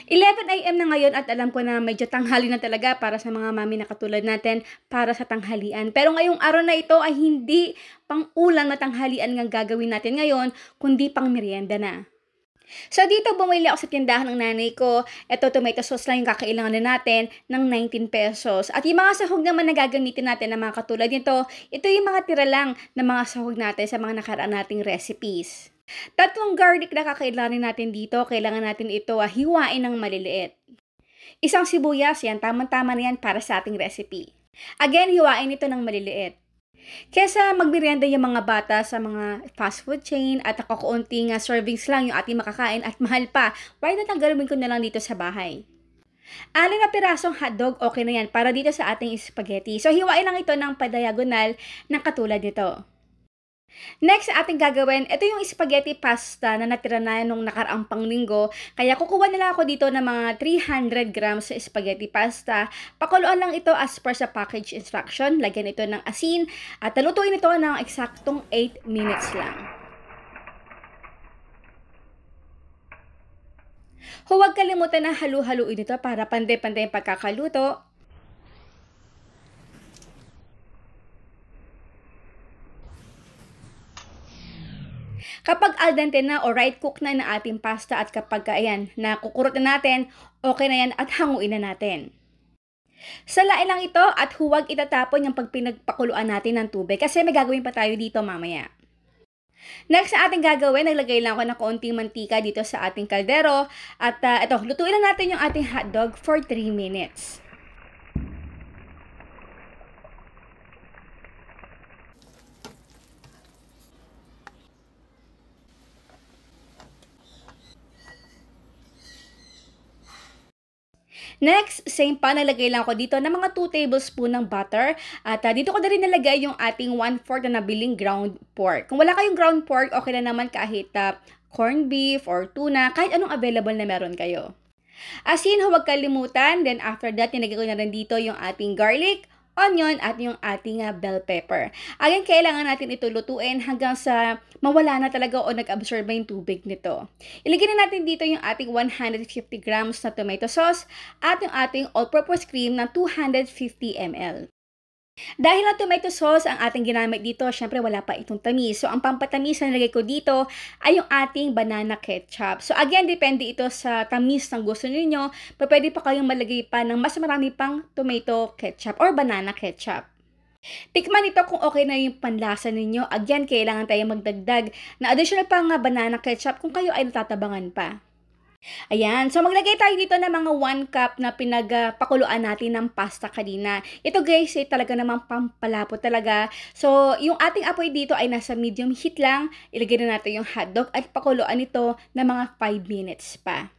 11 AM na ngayon at alam ko na medyo tanghali na talaga para sa mga mami na katulad natin para sa tanghalian. Pero ngayong araw na ito ay hindi pang-ulam na tanghalian ang gagawin natin ngayon, kundi pang merienda na. So dito bumili ako sa tindahan ng nanay ko. Ito tomato sauce lang yung kakailangan na natin ng 19 pesos. At yung mga sahog naman na gagamitin natin na mga katulad nito, ito yung mga tira lang na mga sahog natin sa mga nakaraan nating recipes. Tatlong garlic na kakailanganin natin dito, kailangan natin ito hiwain ng maliliit. Isang sibuyas, yan, tamang-tama na yan para sa ating recipe. Again, hiwain ito ng maliliit. Kesa magmerienda yung mga bata sa mga fast food chain at kakaunting servings lang yung ating makakain at mahal pa, why not ang gawin ko na lang dito sa bahay? 6 na pirasong hotdog, okay na yan para dito sa ating spaghetti. So, hiwain lang ito ng padiagonal ng katulad nito. Next, ating gagawin, ito yung spaghetti pasta na natira na nung nakaraang panglinggo. Kaya kukuha nila ako dito ng mga 300 grams sa spaghetti pasta. Pakuluan lang ito as per sa package instruction. Lagyan ito ng asin at talutuin ito ng eksaktong 8 minutes lang. Huwag kalimutan na halu-haluin ito para pande-pande yung pagkakaluto. Kapag al dente na o right cook na na ating pasta at kapag ayan, nakukurot na natin, okay na yan at hanguin na natin. Salain lang ito at huwag itatapon yung pagpinagpakuluan natin ng tubig kasi may gagawin pa tayo dito mamaya. Next na ating gagawin, naglagay lang ako ng kaunting mantika dito sa ating kaldero at ito, lutuin lang natin yung ating hotdog for 3 minutes. Next, same pa, nalagay lang ako dito ng mga 2 tablespoon ng butter. At dito ko na rin nalagay yung ating 1/4 na nabiling ground pork. Kung wala kayong ground pork, okay na naman kahit corned beef or tuna, kahit anong available na meron kayo. Asin, huwag kalimutan. Then after that, nilagay ko na rin dito yung ating garlic, onion, at yung ating bell pepper. Again, kailangan natin ito lutuin hanggang sa mawala na talaga o nag-absorb yung tubig nito. Ilagay na natin dito yung ating 150 grams na tomato sauce at yung ating all-purpose cream na 250 ml. Dahil ang tomato sauce ang ating ginamit dito, syempre wala pa itong tamis. So, ang pampatamis na nilagay ko dito ay yung ating banana ketchup. So, again, depende ito sa tamis ng gusto niyo. Pwede pa kayong malagay pa ng mas marami pang tomato ketchup or banana ketchup. Tikman ito kung okay na yung panlasa ninyo. Again, kailangan tayo magdagdag na additional pang banana ketchup kung kayo ay natatabangan pa. Ayan, so maglagay tayo dito ng mga 1 cup na pinagpakuluan natin ng pasta kanina. Ito guys, talaga namang pampalapot talaga. So, yung ating apoy dito ay nasa medium heat lang. Ilagay na natin yung hotdog at pakuluan ito ng mga 5 minutes pa.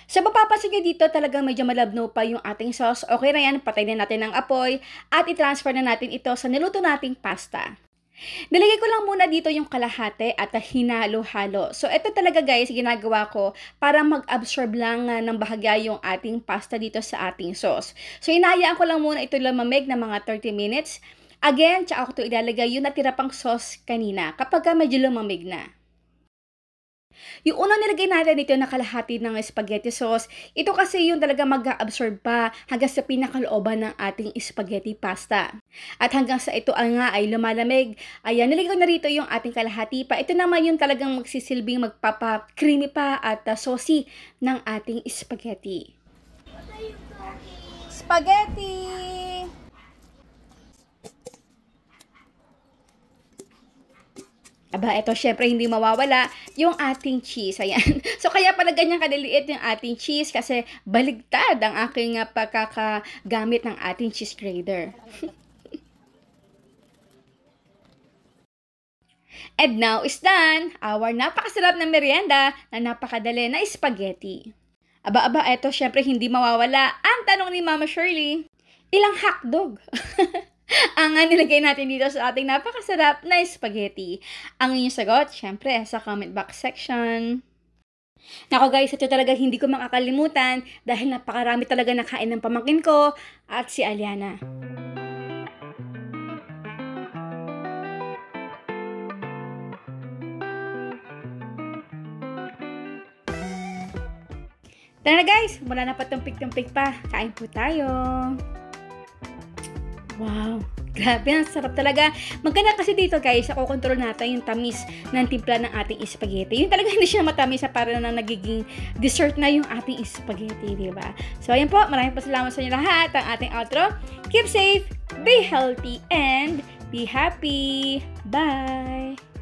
So, mapapansin nyo dito talagang medyo malabnaw pa yung ating sauce. Okay na yan, patay na natin ang apoy at i-transfer na natin ito sa niluto nating pasta. Nilagay ko lang muna dito yung kalahati at hinalo-halo. So, ito talaga guys, ginagawa ko para mag-absorb lang ng bahagya yung ating pasta dito sa ating sauce. So, hinahayaan ko lang muna ito lumamig na mga 30 minutes. Again, tsaka ko ito ilalagay yung natira pang sauce kanina kapag medyo lumamig na. Yung unang nilagay natin dito na kalahati ng spaghetti sauce, ito kasi yung talaga mag-absorb pa hanggang sa pinakalooban ng ating spaghetti pasta. At hanggang sa ito nga ay lumalamig, ayan, nilagay ko na rito yung ating kalahati pa. Ito naman yung talagang magsisilbing magpapa-creamy pa at saucy ng ating spaghetti. Spaghetti! Aba, ito syempre hindi mawawala yung ating cheese. Ayan. So, kaya pala ganyan kadaliit yung ating cheese kasi baligtad ang aking pagkakagamit ng ating cheese grater. And now is done our napakasarap na merienda na napakadali na spaghetti. Aba, ito syempre hindi mawawala ang tanong ni Mama Shirley. Ilang hotdog? Ang nilagay natin dito sa ating napakasarap na spaghetti. Ang inyong sagot, syempre, sa comment box section. Nako guys, ito talaga hindi ko makakalimutan dahil napakarami talaga nakain ng pamangkin ko at si Aliana. Tara na guys, wala na patumpik-tumpik pa. Kain po tayo. Wow, grabe, ang sarap talaga. Maganda kasi dito guys, ako control natin yung tamis ng timpla ng ating spaghetti. Yung talaga hindi siya matamis sa para na nagiging dessert na yung ating spaghetti, diba? So ayan po, maraming salamat sa inyo lahat. Ang ating outro. Keep safe, be healthy, and be happy. Bye!